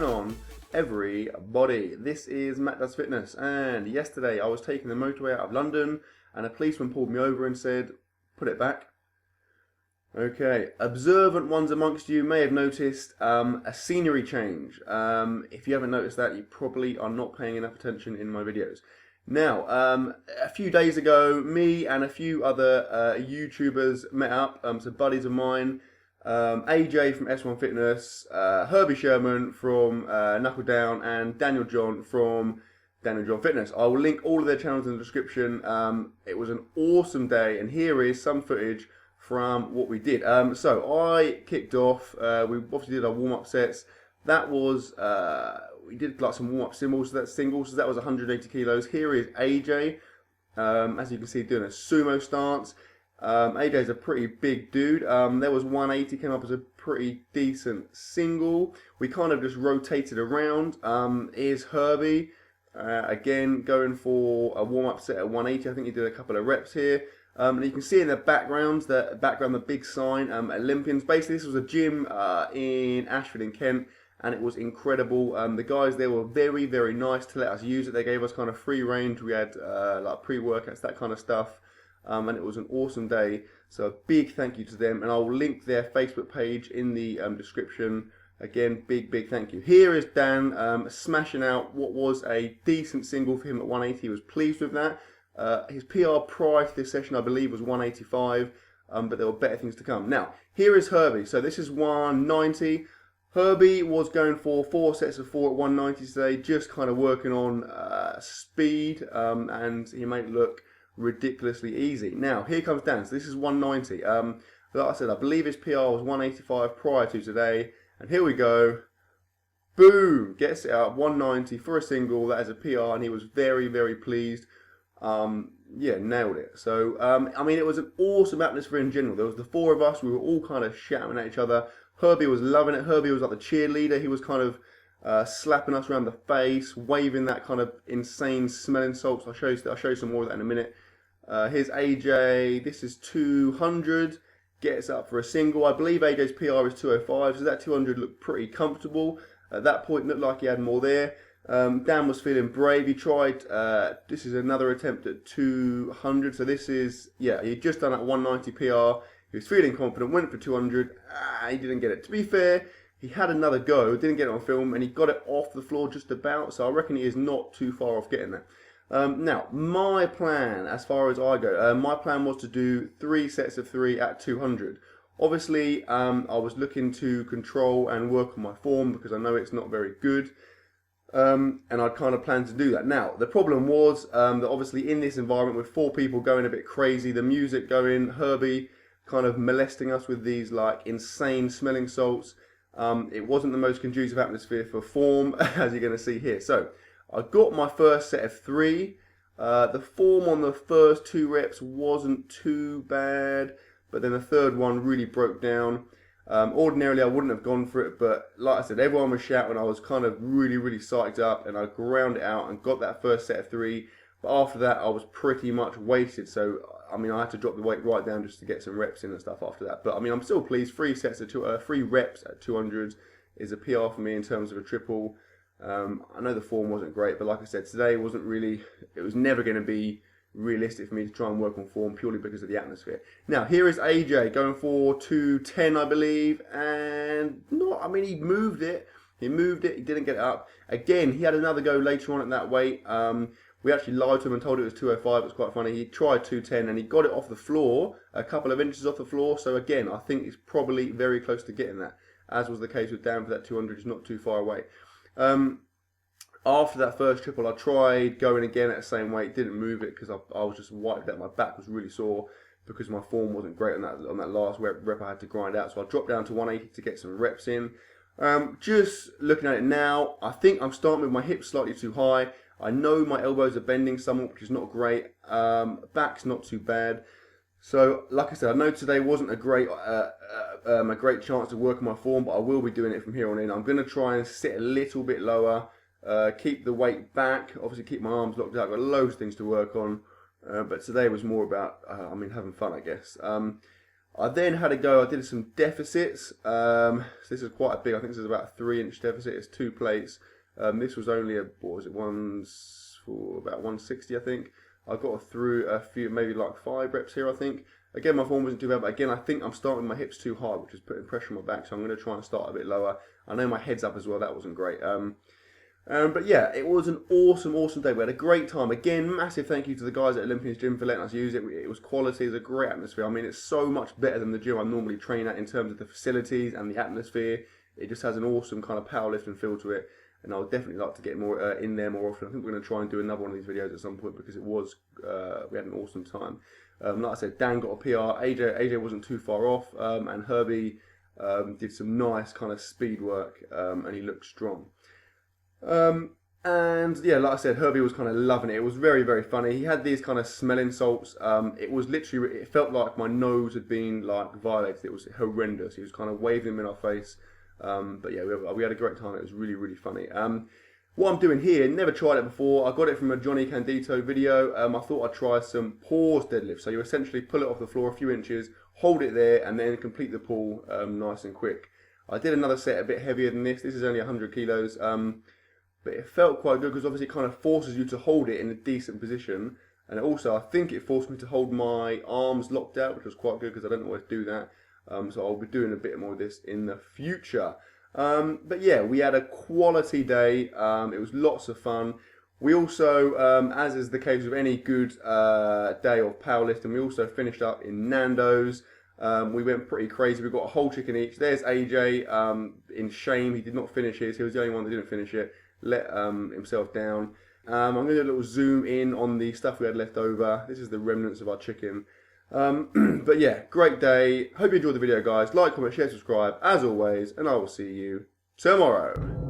going on, everybody? This is Matt Does Fitness, and yesterday I was taking the motorway out of London and a policeman pulled me over and said, put it back. Okay, observant ones amongst you may have noticed a scenery change. If you haven't noticed that, you probably are not paying enough attention in my videos. Now, a few days ago, me and a few other YouTubers met up, some buddies of mine, AJ from S1 Fitness, Herbie Sherman from Knuckle Down, and Daniel John from Daniel John Fitness. I will link all of their channels in the description. It was an awesome day, and here is some footage from what we did. So I kicked off, we obviously did our warm-up sets. That was, we did like some warm-up singles, so that's singles, so that was 180 kilos. Here is AJ, as you can see, doing a sumo stance. AJ is a pretty big dude. There was 180, came up as a pretty decent single. We kind of just rotated around. Here's Herbie, again going for a warm-up set at 180. I think he did a couple of reps here. And you can see in the background, the big sign, Olympians. Basically, this was a gym in Ashford in Kent, and it was incredible. The guys there were very, very nice to let us use it. They gave us kind of free range. We had like pre-workouts, that kind of stuff. And it was an awesome day. So a big thank you to them, and I'll link their Facebook page in the description. Again, big thank you. Here is Dan smashing out what was a decent single for him at 180. He was pleased with that. His PR prior to this session, I believe, was 185, but there were better things to come. Now, here is Herbie. So this is 190. Herbie was going for 4 sets of 4 at 190 today, just kind of working on speed, and he made it look ridiculously easy. Now, here comes Dan. So this is 190. Like I said, I believe his PR was 185 prior to today, and here we go. Boom! Gets it out 190 for a single. That is a PR, and he was very, very pleased. Yeah, nailed it. So, I mean, it was an awesome atmosphere in general. There was the 4 of us. We were all kind of shouting at each other. Herbie was loving it. Herbie was like the cheerleader. He was kind of slapping us around the face, waving that kind of insane smelling salts. I'll show you some more of that in a minute. Here's AJ. This is 200. Gets up for a single. I believe AJ's PR is 205, so that 200 looked pretty comfortable. At that point, looked like he had more there. Dan was feeling brave. He tried, this is another attempt at 200. So this is, yeah, he'd just done that 190 PR. He was feeling confident, went for 200. He didn't get it. To be fair, he had another go, didn't get it on film, and he got it off the floor just about. So I reckon he is not too far off getting that. Now, my plan, as far as I go, my plan was to do 3 sets of 3 at 200. Obviously, I was looking to control and work on my form because I know it's not very good. And I'd kind of planned to do that. Now, the problem was that obviously in this environment with 4 people going a bit crazy, the music going, Herbie kind of molesting us with these like insane smelling salts, it wasn't the most conducive atmosphere for form, as you're going to see here. So, I got my first set of 3. The form on the first 2 reps wasn't too bad, but then the third one really broke down. Ordinarily I wouldn't have gone for it, but like I said, everyone was shouting. I was kind of really psyched up, and I ground it out and got that first set of 3. But after that I was pretty much wasted, so I mean I had to drop the weight right down just to get some reps in and stuff after that. But I mean I'm still pleased. 3 reps at 200 is a PR for me in terms of a triple. I know the form wasn't great, but like I said, today wasn't really, it was never going to be realistic for me to try and work on form purely because of the atmosphere. Now here is AJ going for 210, I believe, and I mean he moved it, he didn't get it up. Again, he had another go later on at that weight. We actually lied to him and told it was 205. It was quite funny. He tried 210 and he got it off the floor, a couple of inches off the floor. So again, I think it's probably very close to getting that, as was the case with Dan for that 200. He's not too far away. After that first triple, I tried going again at the same weight, didn't move it because I was just wiped out. My back was really sore because my form wasn't great on that last rep I had to grind out. So I dropped down to 180 to get some reps in. Just looking at it now, I think I'm starting with my hips slightly too high. I know my elbows are bending somewhat, which is not great. Back's not too bad. So, like I said, I know today wasn't a great chance to work on my form, but I will be doing it from here on in. I'm going to try and sit a little bit lower, keep the weight back, obviously keep my arms locked out. I've got loads of things to work on, but today was more about, I mean, having fun, I guess. I then had a go, I did some deficits. So this is quite a big, I think this is about a 3-inch deficit. It's 2 plates. This was only a, what was it, for about 160, I think. I got through a few, maybe like 5 reps here, I think. Again, my form wasn't too bad, but again, I think I'm starting my hips too hard, which is putting pressure on my back, so I'm going to try and start a bit lower. I know my head's up as well, that wasn't great. But yeah, it was an awesome day. We had a great time. Again, massive thank you to the guys at Olympian's Gym for letting us use it. It was quality, it was a great atmosphere. I mean, it's so much better than the gym I normally train at in terms of the facilities and the atmosphere. It just has an awesome kind of powerlifting feel to it. And I would definitely like to get more in there more often. I think we're going to try and do another one of these videos at some point because it was, we had an awesome time. Like I said, Dan got a PR, AJ wasn't too far off, and Herbie did some nice kind of speed work, and he looked strong. And yeah, like I said, Herbie was kind of loving it. It was very funny. He had these kind of smelling salts. It was literally, it felt like my nose had been like violated. It was horrendous. He was kind of waving them in our face. But yeah, we had a great time. It was really funny. What I'm doing here, never tried it before. I got it from a Johnny Candito video. I thought I'd try some pause deadlift. So you essentially pull it off the floor a few inches, hold it there, and then complete the pull nice and quick. I did another set a bit heavier than this. This is only 100 kilos. But it felt quite good because obviously it kind of forces you to hold it in a decent position. And also, I think it forced me to hold my arms locked out, which was quite good because I don't always do that. So I'll be doing a bit more of this in the future. But yeah, we had a quality day. It was lots of fun. We also, as is the case with any good day of powerlifting, we also finished up in Nando's. We went pretty crazy. We got a whole chicken each. There's AJ in shame. He did not finish his. He was the only one that didn't finish it. Let himself down. I'm going to do a little zoom in on the stuff we had left over. This is the remnants of our chicken. But yeah, great day. Hope you enjoyed the video, guys. Like, comment, share, subscribe, as always, and I will see you tomorrow.